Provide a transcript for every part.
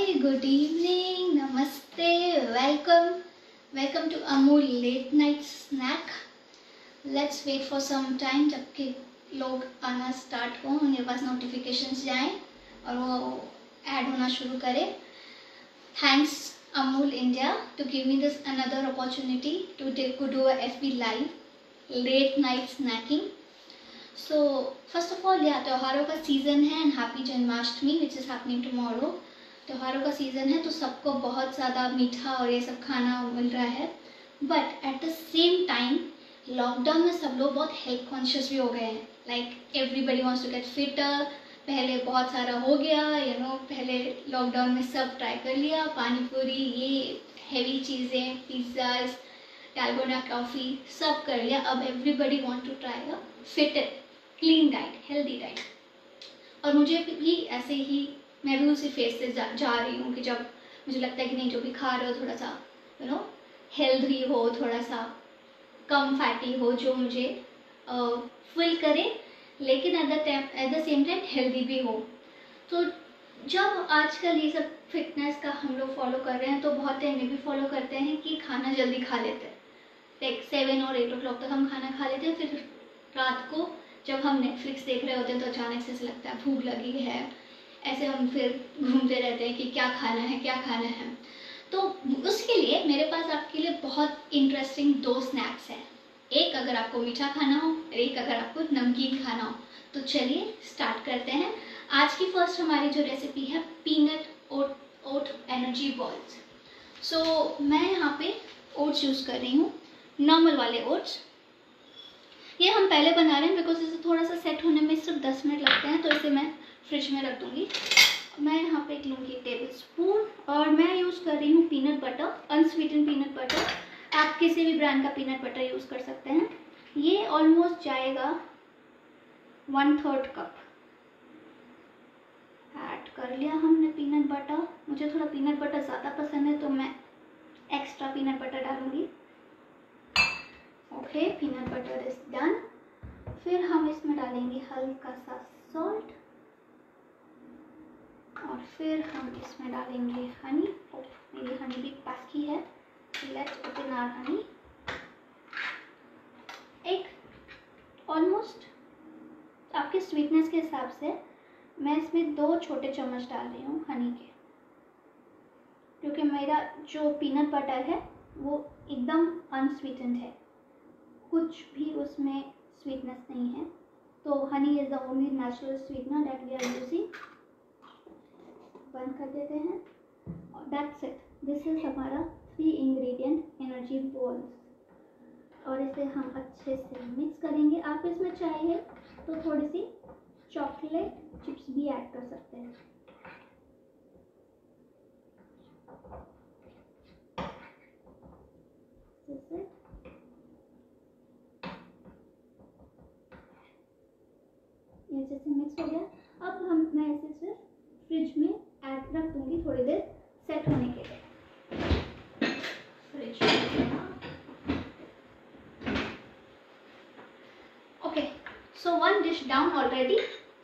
Hi, good evening, namaste, welcome to Amul late night snack. Let's wait for some time जब कि लोग आना start हो, उनके पास नोटिफिकेशंस जाएं और वो ऐड होना शुरू करें. Thanks Amul India to give me this another opportunity to do a FB live late night snacking. So first of all, त्योहारों का सीज़न है and happy Janmashtami which is happening tomorrow. त्योहारों का सीज़न है तो सबको बहुत ज़्यादा मीठा और ये सब खाना मिल रहा है. But at the same time lockdown में सब लोग बहुत हेल्थ कॉन्शियस भी हो गए हैं. Like everybody wants to get fitter. पहले बहुत सारा हो गया, पहले लॉकडाउन में सब ट्राई कर लिया, पानी पूरी, ये हेवी चीज़ें, पिज़्ज़ाज, डालगोना कॉफ़ी सब कर लिया. अब everybody want to try a fit clean diet, healthy diet. और मुझे भी ऐसे ही, मैं भी उसी फेज से जा रही हूँ कि जब मुझे लगता है कि नहीं, जो भी खा रहे हो थोड़ा सा हेल्दी हो, थोड़ा सा कम फैटी हो, जो मुझे फिल करे लेकिन at the same time healthy भी हो. तो जब आजकल ये सब फिटनेस का हम लोग फॉलो कर रहे हैं तो बहुत टाइम में भी फॉलो करते हैं कि खाना जल्दी खा लेते हैं. लाइक 7 और 8 o'clock तक हम खाना खा लेते हैं. फिर रात को जब हम नेटफ्लिक्स देख रहे होते हैं तो अचानक से ऐसा लगता है भूख लगी है. ऐसे हम फिर घूमते रहते हैं कि क्या खाना है, क्या खाना है. तो उसके लिए मेरे पास आपके लिए बहुत इंटरेस्टिंग 2 स्नैक्स हैं. एक अगर आपको मीठा खाना हो और एक अगर आपको नमकीन खाना हो. तो चलिए स्टार्ट करते हैं. आज की फर्स्ट हमारी जो रेसिपी है पीनट ओट एनर्जी बॉल्स. सो मैं यहाँ पे ओट्स यूज़ कर रही हूँ, नॉर्मल वाले ओट्स. ये हम पहले बना रहे हैं बिकॉज इसे थोड़ा सा सेट होने में सिर्फ 10 मिनट लगते हैं, तो इसे मैं फ्रिज में रख दूँगी. मैं यहाँ पे लूँगी टेबल स्पून और मैं यूज़ कर रही हूँ peanut butter, unsweetened peanut butter. आप किसी भी ब्रांड का पीनट बटर यूज़ कर सकते हैं. ये ऑलमोस्ट जाएगा 1/3 कप. ऐड कर लिया हमने पीनट बटर. मुझे थोड़ा पीनट बटर ज़्यादा पसंद है तो मैं एक्स्ट्रा पीनट बटर डालूँगी. Okay, peanut butter is done. फिर हम इसमें डालेंगे हल्का सा सॉल्ट और फिर हम इसमें डालेंगे हनी. मेरी हनी भी बाकी है. Let's open our honey. एक ऑलमोस्ट आपके स्वीटनेस के हिसाब से मैं इसमें 2 छोटे चम्मच डाल रही हूँ हनी के, क्योंकि मेरा जो पीनट बटर है वो एकदम अनस्वीटेंड है, कुछ भी उसमें स्वीटनेस नहीं है. तो honey is the only natural sweetener that we are using. बंद कर देते हैं और दैट्स इट. दिस इज़ हमारा 3 इंग्रेडिएंट एनर्जी बॉल्स. और इसे हम अच्छे से मिक्स करेंगे. आप इसमें चाहिए तो थोड़ी सी चॉकलेट चिप्स भी ऐड कर सकते हैं. ये अच्छे से मिक्स हो गया. अब मैं इसे सिर्फ फ्रिज में ऐड रख दूंगी थोड़ी देर सेट होने के लिए. Fridge okay. So 1 dish down already.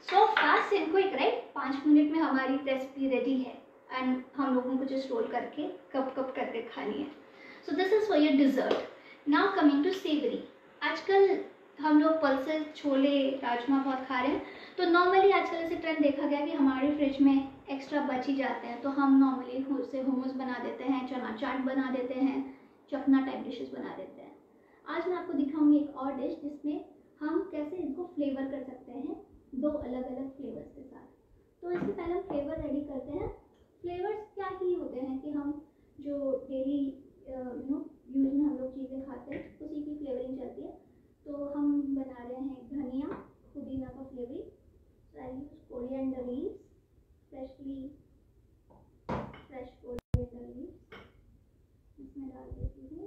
So fast and quick right. 5 minute में हमारी रेसिपी रेडी है एंड हम लोगों को जस्ट रोल करके कप करके खानी है. So this is for your dessert. Now coming to savoury. आजकल हम लोग पल्सेस, छोले, राजमा बहुत खा रहे हैं. तो नॉर्मली आजकल ऐसे ट्रेंड देखा गया कि हमारे फ्रिज में एक्स्ट्रा बच ही जाते हैं, तो हम नॉर्मली उससे hummus बना देते हैं, चना चाट बना देते हैं, चखना टाइप डिशेस बना देते हैं. आज मैं आपको दिखाऊंगी एक और डिश जिसमें हम कैसे इसको फ्लेवर कर सकते हैं 2 अलग अलग फ्लेवर्स के साथ. तो इससे पहले हम फ्लेवर रेडी करते हैं. फ्लेवर्स क्या ही होते हैं कि हम जो डेली यूज में हम लोग चीज़ें खाते हैं उसी की फ्लेवरिंग चलती है. तो हम बना रहे हैं धनिया पुदीना का flavouring. I use coriander leaves, fresh coriander leaves. इसमें डाल देती हूँ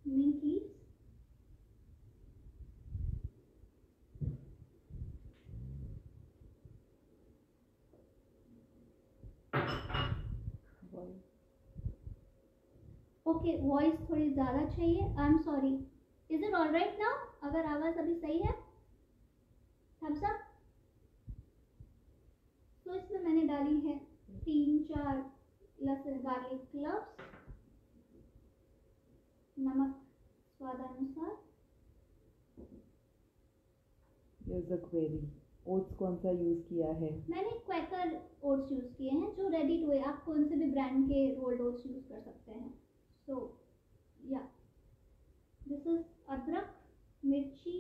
mint leaves. ओके, वॉइस थोड़ी ज़्यादा चाहिए. I am sorry. Is it all right now? अगर आवाज़ अभी सही है थम्स अप. तो इसमें मैंने डाली है 3-4 लहसुन गार्लिक क्लव्स, नमक स्वादानुसार। Here's a query. ओट्स कौन सा यूज किया है? मैंने क्वैकर ओट्स यूज किए हैं जो रेडी टू, आप कौन से भी ब्रांड के रोल्ड ओट्स यूज कर सकते हैं। सो या दिस इज अदरक, मिर्ची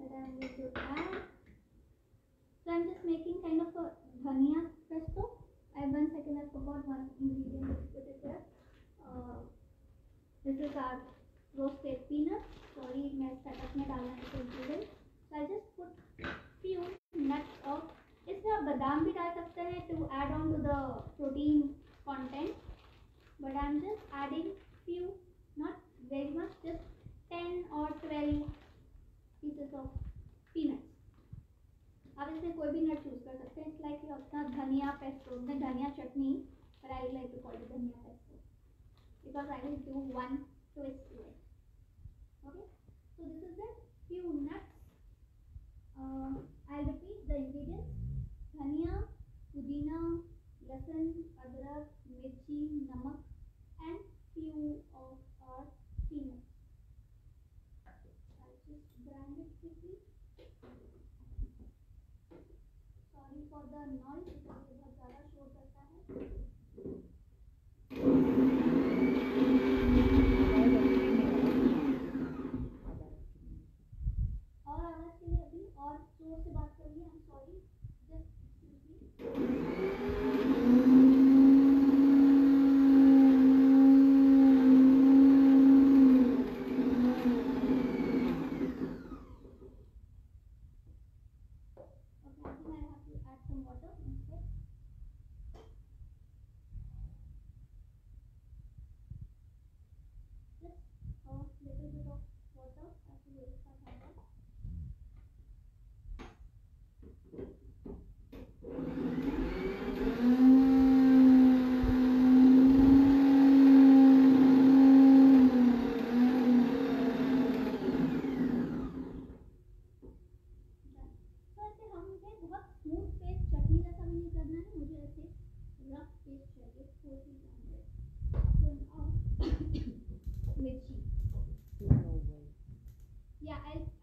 that I am going to add. So I am just making kind of a dhania pesto. One second, I forgot one ingredient. Let's put it there. This is our roasted peanuts. Sorry, मैं setup में डालना है तो भूल। So I just put few nuts of, इसमें आप बादाम भी डाल सकते हैं to add on to the protein content. But I am just adding few, not very much, just 10 or 12 pieces of peanuts. आप इसमें कोई भी नट यूज कर सकते हैं। इट्स लाइक अपना धनिया पेस्टो, धनिया चटनी, but I like to call it धनिया pesto because I will do one twist to it. Okay, so this is it. Few nuts. I'll repeat the ingredients: धनिया, पुदीना, लहसुन, अदरक, मिर्ची, नमक, and few of our peanuts. I'll just grind it quickly. Sorry for the noise because ये बहुत ज़्यादा शोर करता है। और आवाज़ के लिए अभी और जोर से बात करिए। I'm sorry, just excuse me।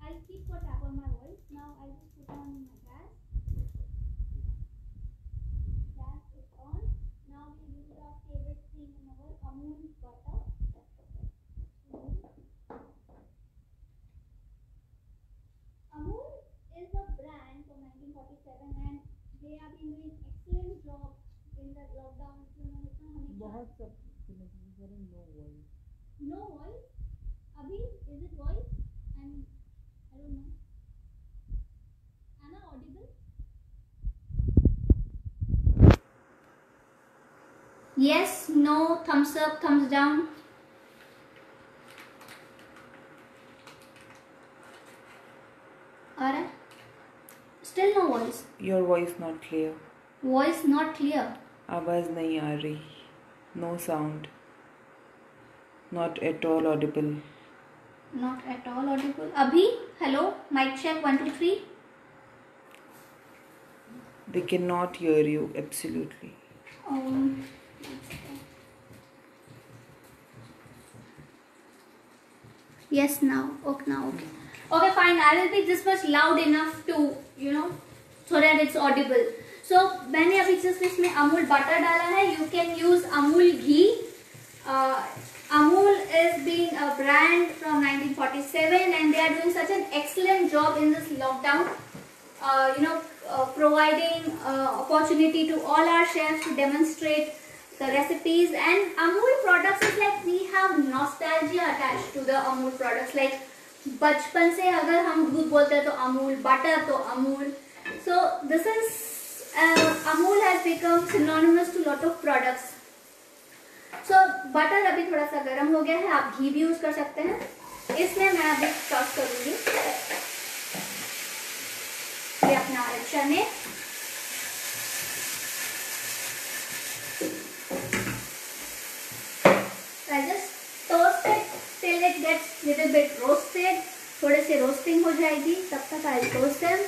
I'll keep a tap on my voice. Now I'll just put on my gas. Gas is on. Now we use our favorite thing in our Amul butter. Amul is a brand from 1947 and they have been doing excellent job in the lockdown. बहुत सब no voice. No voice. Abhi, is it voice? And I don't know. Am I audible? Yes, no, thumbs up, thumbs down. Alright. Still no voice. Your voice not clear. Voice not clear. आवाज नहीं आ रही. No sound. Not at all audible. Not at all audible. Abhi, hello, mic check 1 2 3. They cannot hear you absolutely. Yes, now. Okay, now okay. Okay, fine. I will be this much loud enough to, so that it's audible. So मैंने अभी just इसमें Amul butter डाला है. You can use Amul ghee. Amul is being a brand from 1947 and they are doing such an excellent job in this lockdown. Providing opportunity to all our chefs to demonstrate the recipes, and Amul products is like we have nostalgia attached to the Amul products. Like बचपन से अगर हम दूध बोलते हैं तो Amul, butter तो Amul. So this is Amul has become synonymous to lot of products. So butter अभी थोड़ा सा गर्म हो गया है, आप घी भी यूज कर सकते हैं. इसमें मैं अभी टॉस करूंगी ये अपना चने. I just toast it till it gets little bit roasted. थोड़े से रोस्टिंग हो जाएगी तब तक I'll toast them.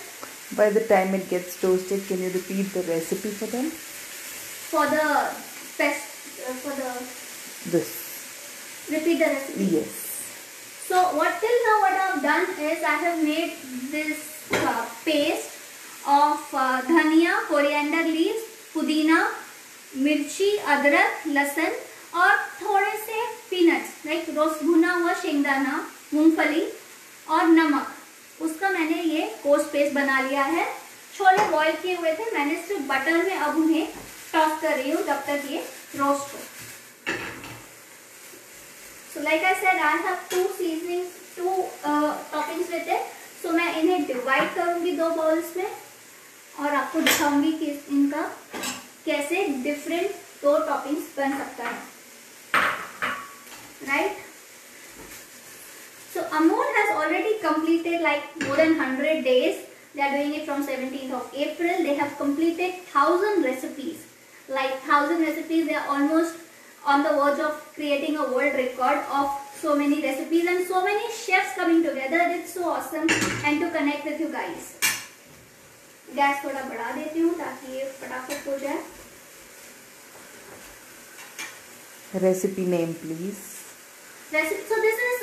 By the time it gets toasted, can you repeat the recipe for them? For the best, for the This. repeat the recipe. Yes. So what till now what I have done is I have made this paste of धनिया, coriander leaves, पुदीना, मिर्ची, अदरक, लहसुन और थोड़े से peanuts like roast भुना हुआ शेंगदाना, मूंगफली और नमक, उसका मैंने ये कोर्स पेस्ट बना लिया है। छोले बॉईल किए हुए थे, मैंने सिर्फ बटर में अब उन्हें टॉस कर रही हूँ जब तक ये रोस्ट हो। So like I said, I have two seasonings, two toppings with it. So मैं इन्हें डिवाइड करूंगी 2 बाउल्स में और आपको दिखाऊंगी कि इनका कैसे डिफरेंट 2 टॉपिंग्स बन सकता है, right? So Amul has already completed like more than 100 days. They are doing it from 17th of April. They have completed 1000 recipes. Like 1000 recipes, they are almost on the verge of creating a world record of so many recipes and so many chefs coming together. It's so awesome and to connect with you guys. Gas थोड़ा बढ़ा देती हूँ ताकि ये फटाफट हो जाए। Recipe name, please. Recipe. So this is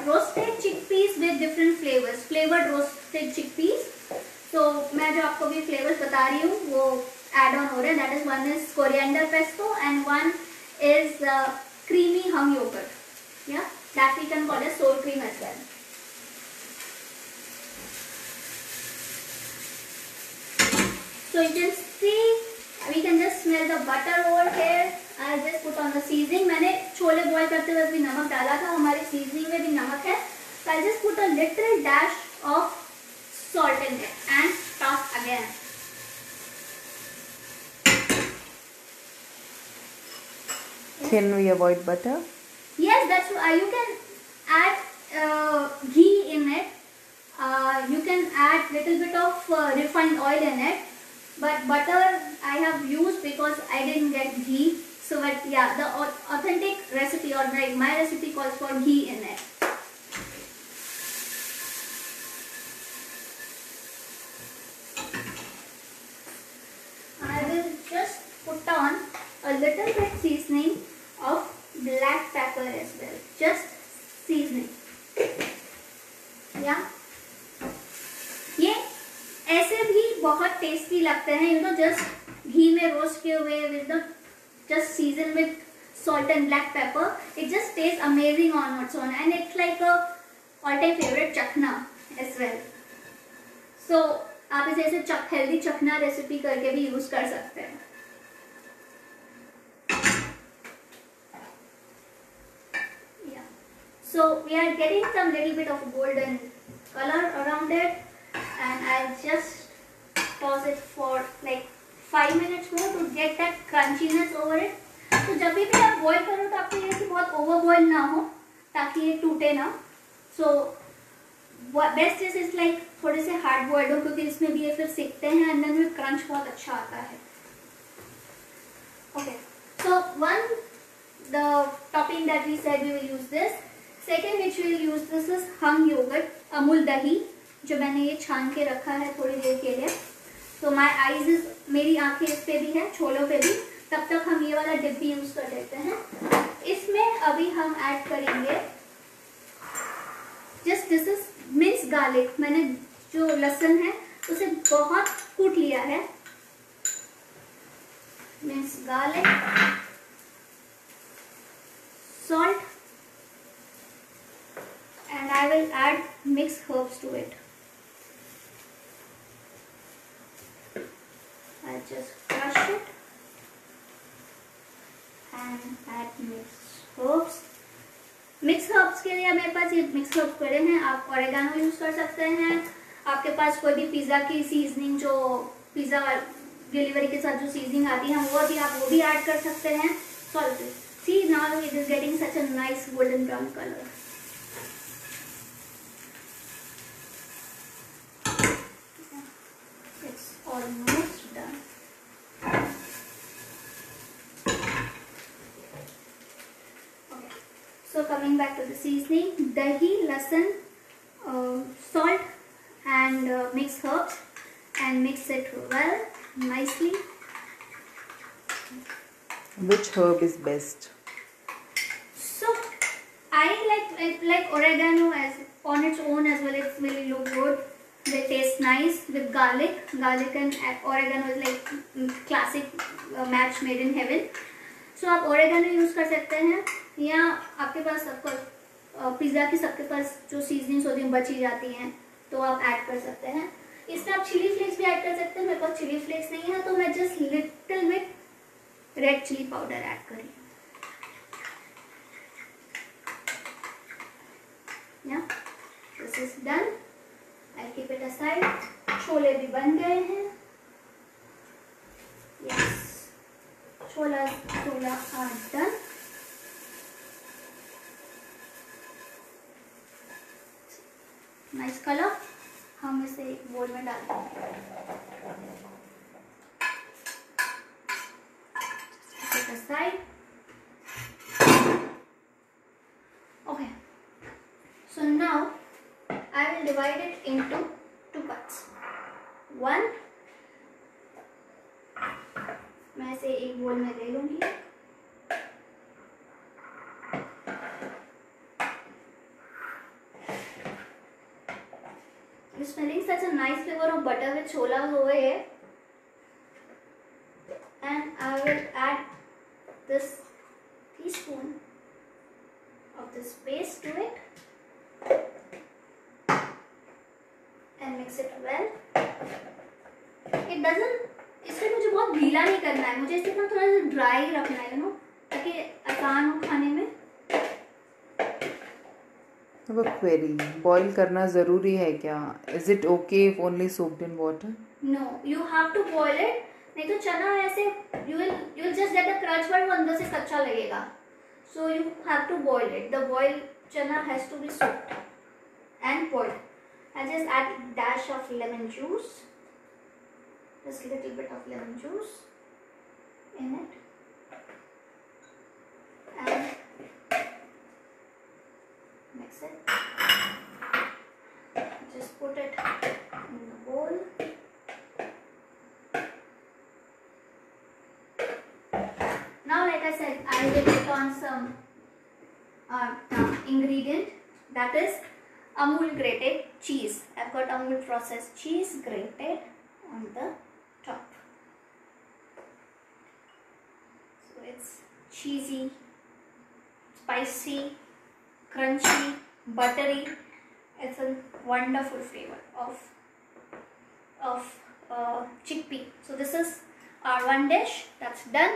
roasted chickpeas with different flavors. Flavored roasted chickpeas. So मैं जो आपको भी flavors बता रही हूँ वो add on हो रहे हैं. That is one is coriander pesto and one is creamy hung yogurt. Yeah, that we can call as sour cream as well. So you can see, we can just smell the butter over here. I'll just put on the seasoning. मैंने chole boil करते वक्त भी नमक डाला था, हमारी seasoning में भी नमक है. So I'll just put a little dash of salt in it and toss again. Can we avoid butter? Yes, that's why you can add ghee in it. You can add little bit of refined oil in it. But butter I have used because I didn't get ghee. So but yeah, the authentic recipe or like my recipe calls for ghee in it. I will just put on a little bit seasoning of black pepper as well. Just seasoning. Yeah. ये ऐसे भी बहुत tasty लगते हैं, you know, just घी में roast किए हुए with the just season with salt and black pepper. It just tastes amazing on its own and it's like a all-time favorite chakna as well. So आप इसे ऐसे healthy चखना recipe करके भी use कर सकते हैं. Yeah. So we are getting some little bit of golden color around it. And I'll just toss it for like 5 minutes more to get that crunchiness over it. तो जब भी आप बॉईल करो तो आपको ये कि बहुत ओवर बॉईल ना हो ताकि ये टूटे ना. सो बेस्ट इज लाइक थोड़े से हार्ड बॉइल्ड हो क्योंकि इसमें भी ये फिर सीखते हैं एंड देन क्रंच बहुत अच्छा आता है. Okay, so one the topping that we said we will use this. Second which we will use this is hung yoghurt, Amul dahi, जो मैंने ये छान के रखा है थोड़ी देर के लिए. तो माई आईज इज, मेरी आंखें इस पे भी है, छोलों पे भी. तब तक हम ये वाला डिप भी यूज कर लेते हैं. इसमें अभी हम ऐड करेंगे just this is mince garlic. मैंने जो लहसुन है उसे बहुत कूट लिया है. Mince garlic, salt, and I will add mixed herbs to it. I'll just crush it and add mixed herbs. Mix herbs के लिए मेरे पास ये मिक्स हर्ब्स पड़े हैं. आप ऑरेगानो यूज कर सकते हैं. आपके पास कोई भी पिज्जा की सीजनिंग, जो पिज्जा डिलीवरी के साथ जो सीजनिंग आती है वो भी आप वो भी ऐड कर सकते हैं. Salt. See now it is getting such a nice golden brown colour. It's almost done. So coming back to the seasoning, dahi, lasan, salt and mixed herbs. and mix it well, nicely. Which herb is best? So I like oregano as on its own as well. It's really look good. They taste nice with garlic. Garlic and oregano is like classic match made in heaven. So आप oregano use कर सकते हैं, या आपके पास pizza की सबके पास जो seasonings होती हैं बची जाती हैं तो आप ऐड कर सकते हैं. इसमें आप चिली फ्लेक्स भी ऐड कर सकते हैं. मेरे पास चिली फ्लेक्स नहीं है तो मैं just little bit red chilli powder add करी. Yeah, this is done. I'll keep it aside. छोले भी बन गए हैं. Yes, chhola are done. Nice color. हम इसे एक बोल में डालते हैं. Keep it aside. Okay. So now I will divide it into two parts. One, मैं इसे एक बोल में ले लूंगी. It's smelling such a nice flavor of butter with chola over here, and I will add this teaspoon of this paste to it. And mix it well. It doesn't. इसमें मुझे बहुत गीला नहीं करना है. मुझे इसे ना थोड़ा सा ड्राई रखना है, नो, ताकि आसान हो खाने में. अब क्वेरी, बॉईल करना ज़रूरी है क्या? Is it okay if only soaked in water? No, you have to boil it. नहीं तो चना ऐसे you will just get a crunch, but वो अंदर से कच्चा लगेगा. So you have to boil it. The boiled chana has to be soaked and boiled. I just add a dash of lemon juice, just a little bit of lemon juice in it, and mix it. Just put it in the bowl. Now, like I said, I will put on some ingredient, that is Amul grated cheese. I've got Amul processed cheese grated on the top. So it's cheesy, spicy, crunchy, buttery. It's a wonderful flavor of chickpea. So this is our one dish that's done.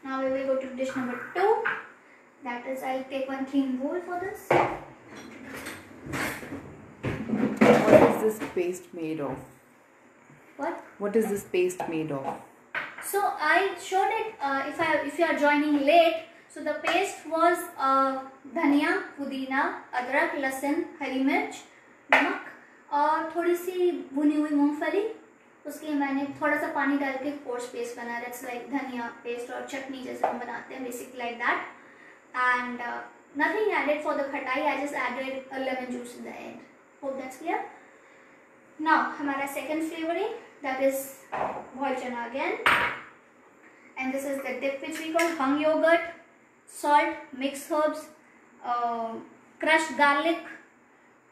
Now we will go to dish number 2. That is, I'll take one clean bowl for this. What is this paste made of? What? What is this paste made of? So I showed it. If you are joining late, so the paste was धनिया, पुदीना, अदरक, लहसुन, हरी मिर्च, नमक और थोड़ी सी भुनी हुई मूंगफली. उसके मैंने थोड़ा सा पानी डाल के कोर्स पेस्ट बनाया. That's like धनिया पेस्ट और चटनी जैसे हम बनाते हैं, basically like that. And nothing added for the khatai. I just added a lemon juice in the end. Hope that's clear. Now हमारा second flavoring, that is boiled chana again, and this is the dip which we call hung yogurt, salt, mixed herbs, crushed garlic,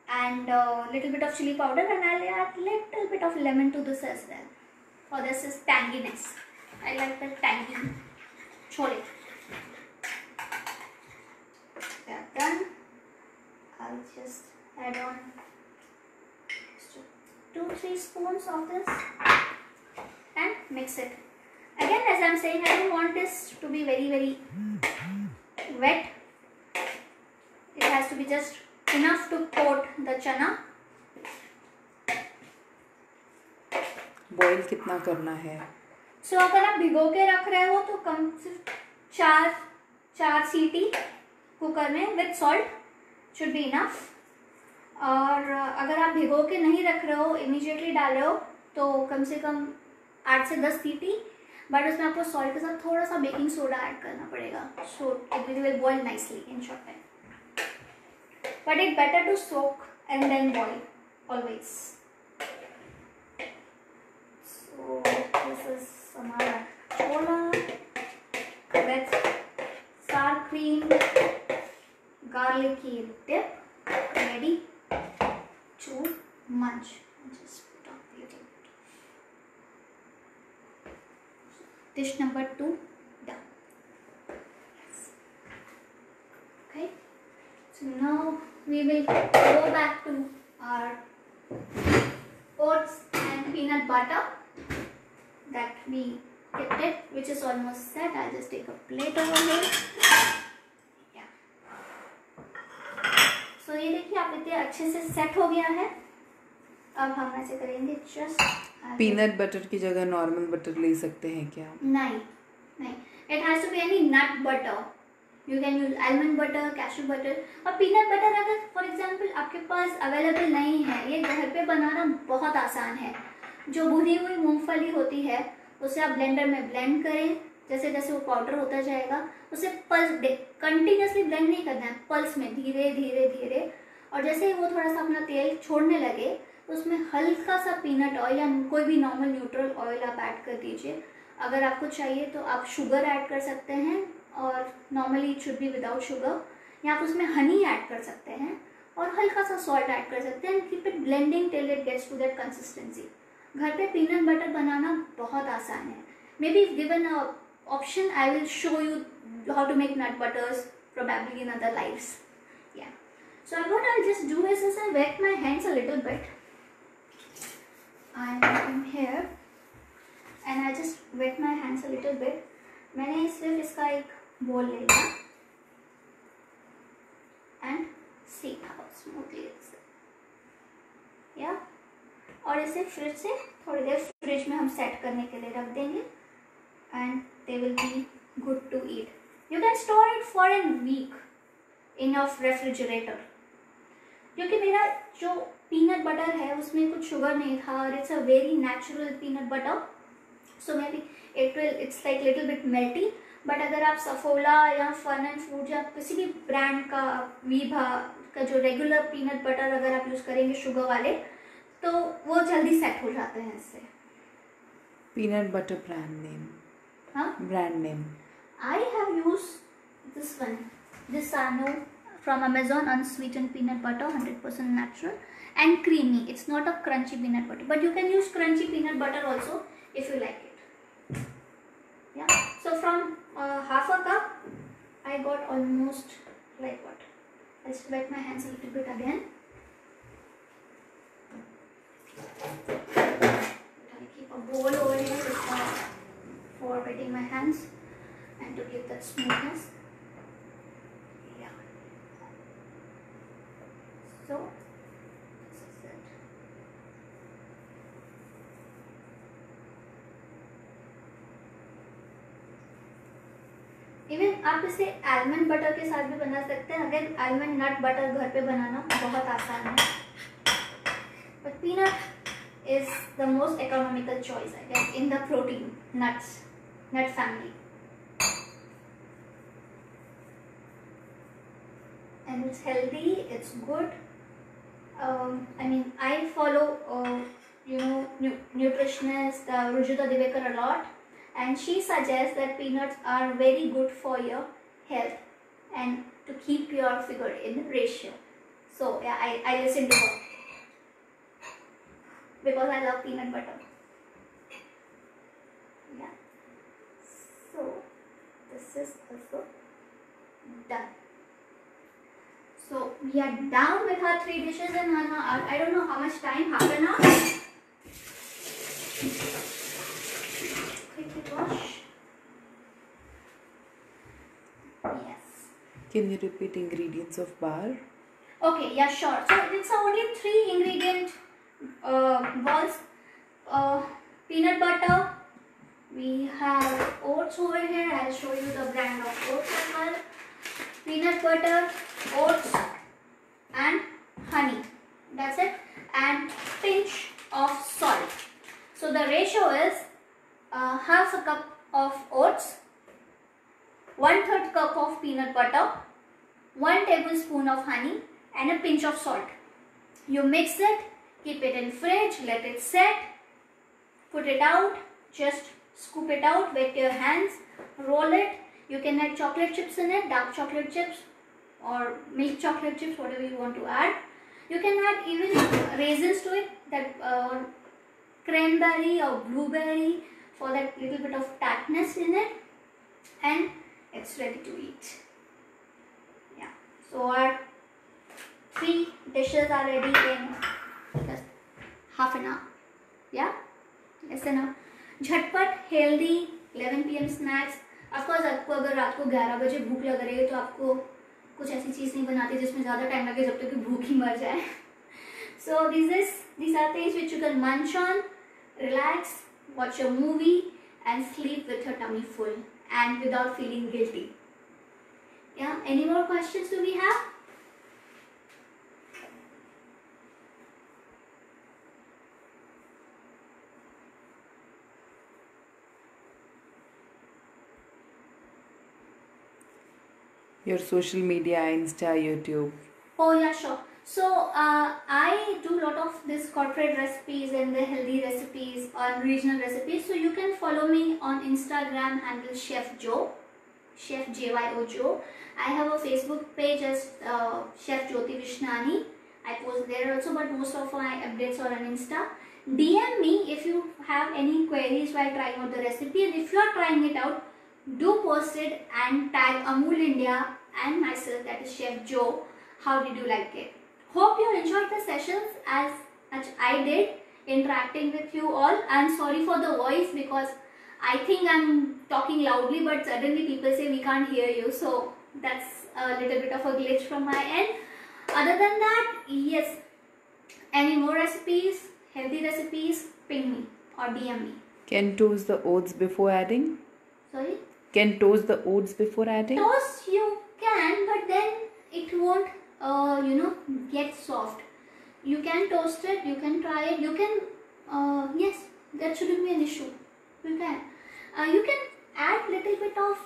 and little bit of chili powder, and I'll add little bit of lemon to this as well. For this is tanginess. I like the tangy chole. They are done. I'll just add on 2-3 spoons of this and mix it. Again, as I'm saying, I don't want this to be very wet. It has to be just enough to coat the chana. Boil कितना करना है? So अगर आप भिगो के रख रहे हो तो कम से 4 सीटी कुकर में with salt should be enough. और अगर आप भिगो के नहीं रख रहे हो, इमीडिएटली डाल रहे हो, तो कम से कम 8 से 10 सीटी. बट उसमें आपको सॉल्ट के साथ थोड़ा सा बेकिंग सोडा ऐड करना पड़ेगा. So it will boil nicely in short time. But it better to soak and then boil always. heel dip, ready to munch. Just put up a little bit. Dish number 2 done. Yes. Okay. So now we will go back to our oats and peanut butter that we kept it, which is almost set. I'll just take a plate over here. Yeah. So ये देखिए आप इतने अच्छे से set हो गया है. अब हम ऐसे करेंगे जस्ट. पीनट बटर की जगह नॉर्मल बटर ले सकते हैं क्या? नहीं नहीं, it has to be any nut butter. You can use almond butter, cashew butter. और peanut butter अगर for example आपके पास अवेलेबल नहीं है, ये घर पे बनाना बहुत आसान है. जो भुनी हुई मूंगफली होती है उसे आप ब्लेंडर में ब्लेंड करें. जैसे जैसे वो पाउडर होता जाएगा उसे पल्स कंटिन्यूसली ब्लेंड नहीं करना है, पल्स में धीरे धीरे धीरे. और जैसे ही वो थोड़ा सा अपना तेल छोड़ने लगे तो उसमें हल्का सा पीनट ऑयल या कोई भी नॉर्मल न्यूट्रल ऑयल आप ऐड कर दीजिए. अगर आपको चाहिए तो आप शुगर ऐड कर सकते हैं, और normally it should be without sugar. या आप उसमें हनी ऐड कर सकते हैं और हल्का सा सॉल्ट ऐड कर सकते हैं. Keep it blending till it gets to that consistency. घर पे पीनट बटर बनाना बहुत आसान है. Maybe given a option I will show you how to make nut butters probably in other lives. Yeah. So what I'll just do is I wet my hands a little bit. I'm in here and I just wet my hands a little bit. मैंने सिर्फ इसका एक बोल ले लिया and see how smoothly it's. Yeah. और इसे fridge से थोड़ी देर फ्रिज में हम सेट करने के लिए रख देंगे and they will be good to eat. You can store it for a week in your refrigerator. क्योंकि मेरा जो पीनट बटर है उसमें कुछ शुगर नहीं था और it's a very natural peanut butter, so may be it's like little bit melty. But अगर आप सफोला या फन एंड फूड या किसी भी ब्रांड का, वीभा का जो रेगुलर पीनट बटर अगर आप यूज़ करेंगे शुगर वाले, तो वो जल्दी सेट हो जाते हैं इससे. Peanut butter brand name? हाँ, brand name. I have used this one, this Sano from Amazon, unsweetened peanut butter, 100% natural and creamy. It's not a crunchy peanut butter, but you can use crunchy peanut butter also if you like it. Yeah. So from half a cup, I got almost like what? I'll just wet my hands a little bit again. I'll keep a bowl over here for wetting my hands and to give that smoothness. Yeah. So this is it. Even आप इसे almond butter के साथ भी बना सकते हैं. अगर almond nut butter घर पे बनाना बहुत आसान है, but peanut is the most economical choice I guess in the protein nut family. And it's healthy, it's good. I mean, I follow, nutritionist Rujuta Divekar a lot, and she suggests that peanuts are very good for your health and to keep your figure in ratio. So yeah, I listen to her because I love peanut butter. Yeah. So this is also done. So we are done with our 3 dishes and I don't know how much time, half an hour. Quickly wash. Yes. Can you repeat ingredients of bar? Okay, yeah, sure. So it's only 3 ingredient balls. Peanut butter. We have oats over here. I'll show you the brand of oats as well. Peanut butter, oats and honey. That's it. And pinch of salt. So the ratio is half a cup of oats, 1/3 cup of peanut butter, 1 tablespoon of honey and a pinch of salt. You mix it, keep it in fridge, let it set, put it out, just scoop it out, wet your hands, roll it. You can add chocolate chips in it, dark chocolate chips or milk chocolate chips, whatever you want to add. You can add even raisins to it, that or cranberry or blueberry for that little bit of tartness in it, and it's ready to eat. Yeah, so our 3 dishes are ready in just half an hour. Yeah, less than a झटपट healthy 11 PM snacks. Of course आपको अगर रात को 11 बजे भूख लग रही है तो आपको कुछ ऐसी चीज़ नहीं बनाती जिसमें ज़्यादा टाइम लगे जब तक कि भूख ही मर जाए. So these are things which you can munch on, relax, watch a movie and sleep with your tummy full and without feeling guilty. Yeah, any more questions do we have? Your social media, Insta, YouTube. Oh yeah, sure. So I do a lot of this corporate recipes and the healthy recipes or regional recipes. So you can follow me on Instagram handle Chef Joe, Chef JYO Joe. I have a Facebook page as Chef Jyoti Vishnani. I post there also, but most of my updates are on Insta. DM me if you have any queries while trying out the recipe, and if you are trying it out, do post it and tag Amul India and myself, that is Chef Joe. How did you like it? Hope you enjoyed the sessions as much I did interacting with you all. I'm sorry for the voice because I think I'm talking loudly, but suddenly people say we can't hear you, so that's a little bit of a glitch from my end. Other than that, yes, any more recipes, healthy recipes, ping me or DM me. Can toast the oats before adding? Sorry? Can toast the oats before adding? Toast you can, but then it won't get soft. You can toast it, you can try it, you can yes, that shouldn't be an issue. You can add little bit of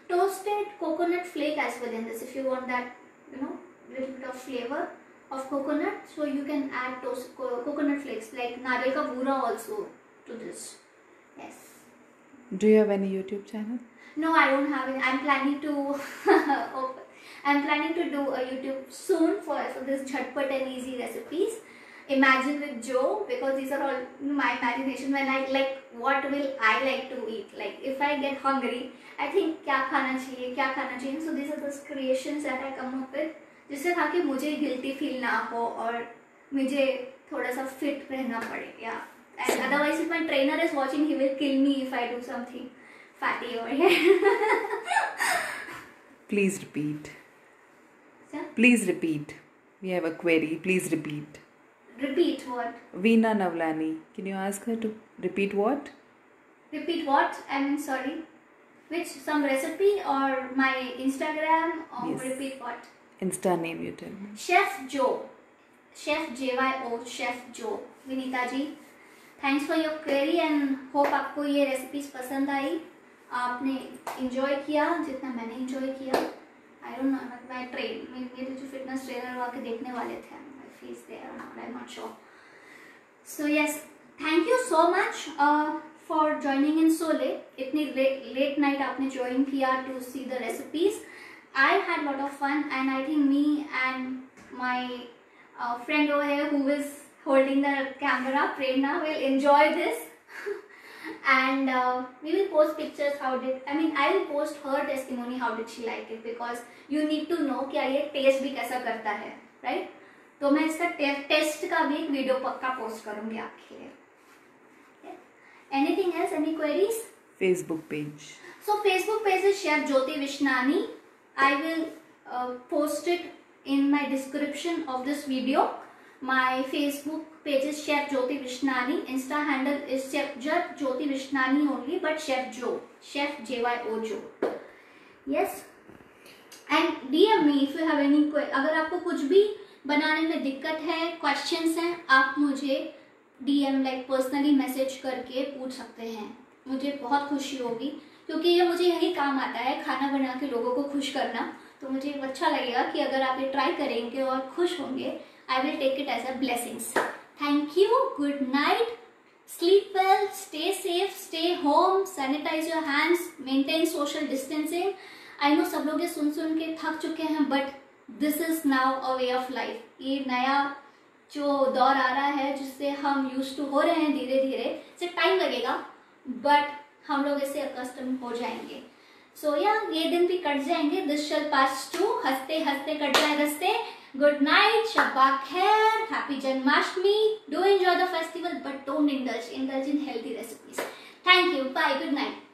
toasted coconut flake as well in this if you want that, little bit of flavor of coconut. So you can add coconut flakes like nariyal ka bura also to this. Yes. Do you have any YouTube channel? No, I don't have it. I'm planning to do a YouTube soon for this jhatpat and easy recipes. Imagine with Joe, because these are all my imagination when I like what will I like to eat. Like if I get hungry, I think क्या खाना चाहिए. So these are those creations that I come up with, जिससे ताकि मुझे guilty feel ना हो और मुझे थोड़ा सा fit रहना पड़े. Yeah. And otherwise, if my trainer is watching, he will kill me if I do something fatty over here. Please repeat. Sir? Please repeat. We have a query. Please repeat. Repeat what? Veena Navlani. Can you ask her to repeat what? Repeat what? I'm sorry. Which, some recipe or my Instagram or Yes. repeat what? Insta name you tell me. Chef Joe. Chef JYO, Chef Joe. Vineeta ji, thanks for your query and hope आपको ये recipes पसंद आई, आपने enjoy किया जितना मैंने enjoy किया. I don't know, मेरे जो फिटनेस ट्रेनर वो आके देखने वाले थे, my face there, I am not sure. So yes, thank you so much for joining in so late. इतनी लेट नाइट आपने ज्वाइन किया to see the recipes. I had lot of fun and I think me and my friend over here who is holding the camera, Prerna, will enjoy this. And we will post pictures. I will post her testimony, how did she like it, because you need to know क्या ये test भी कैसा करता है, right? तो मैं इसका test का भी एक वीडियो पक्का पोस्ट करूंगी आपके लिए. Anything else? Any queries? Facebook page. So Facebook page is Chef Jyoti Vishnani. I will post it in my description of this video. My Facebook page is Chef Jyoti Vishnani. Insta handle is Chef Jyoti Vishnani only, but Chef Joe, Chef JYO Joe. Yes. And DM me if you have any अगर आपको कुछ भी बनाने में दिक्कत है, questions हैं, आप मुझे DM like personally मैसेज करके पूछ सकते हैं. मुझे बहुत खुशी होगी क्योंकि ये मुझे यही काम आता है, खाना बना के लोगों को खुश करना. तो मुझे अच्छा लगेगा कि अगर आप ये ट्राई करेंगे और खुश होंगे, I will take it as a blessings. Thank you, good night, sleep well, stay safe, stay home, sanitise your hands, maintain social distancing. I know सब लोग ये सुन सुन के थक चुके हैं, but this is now a way of life. ये नया जो दौर आ रहा है जिससे हम यूज टू हो रहे हैं धीरे धीरे, इसे टाइम लगेगा बट हम लोग इससे अकस्टम हो जाएंगे। सो या ये दिन भी कट जाएंगे, दिस शैल पास टू, हंसते हंसते कट जाए रस्ते। गुड नाइट, शब्बा खैर, happy Janmashtami, do enjoy the festival but don't indulge in healthy recipes. Thank you, bye, good night.